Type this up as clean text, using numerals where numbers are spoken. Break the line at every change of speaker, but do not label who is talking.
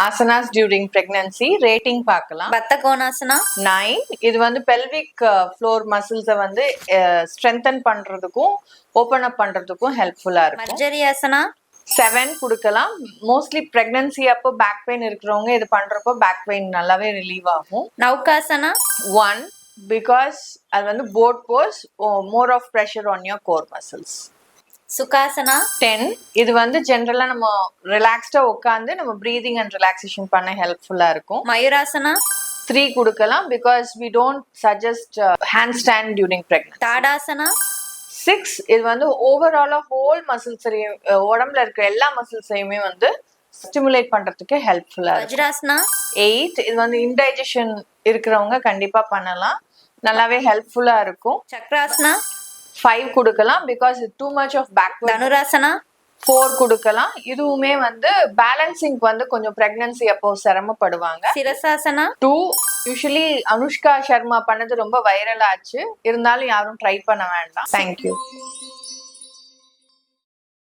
Asanas during pregnancy rating பார்க்கலாம்.
பத்த கோணாசனா
9. இது வந்து பெல்விக் ஃப்ளோர் மசில்ஸை வந்து ஸ்ட்ரென்தன் பண்றதுக்கும் ஓபன் அப் பண்றதுக்கும் ஹெல்ப்ஃபுல்லா இருக்கும்.
மர்ஜரியாசனா
7 கொடுக்கலாம். மோஸ்ட்லி பிரெக்னன்சி அப்போ பேக் பெயின் இருக்கிறவங்க இது பண்றப்போ பேக் பெயின் நல்லாவே ரிலீவ் ஆகும்.
நௌகாசனா
1 பிகாஸ் அது வந்து boat pose more of pressure on your core muscles.
Sukhasana
10. இது வந்து ஜென்ரலா நம்ம ரிலாக்ஸ்டா உட்காந்து நம்ம பிரீதிங் அண்ட் ரிலாக்ஸேஷன் பண்ண ஹெல்ப்ஃபுல்லா இருக்கும்.
மயூராசனா
3 கொடுக்கலாம் because we don't suggest handstand during pregnancy.
Tadasana
6. இது வந்து ஓவராலா ஹோல் மசில்ஸ் உடம்புல இருக்கிற எல்லா மசில்ஸையுமே வந்து ஸ்டிமுலேட் பண்றதுக்கு ஹெல்ப்ஃபுல்லா இருக்கும்.
வஜ்ராசனா
8. இது வந்து இன்டைஜஷன் இருக்கிறவங்க கண்டிப்பா பண்ணலாம், நல்லாவே ஹெல்ப்ஃபுல்லா இருக்கும்.
சக்ராசனா
5 கொடுக்கலாம் because too much of backward.
Dhanurasana
4 கொடுக்கலாம். இதுவுமே வந்து பேலன்சிங் வந்து கொஞ்சம் பிரெக்னன்சி அப்போ சிரமப்படுவாங்க.
சிரசாசனா
2. யூஸ்வலி அனுஷ்கா சர்மா பண்ணது ரொம்ப வைரல் ஆச்சு, இருந்தாலும் யாரும் ட்ரை பண்ண வேண்டாம். தேங்க்யூ.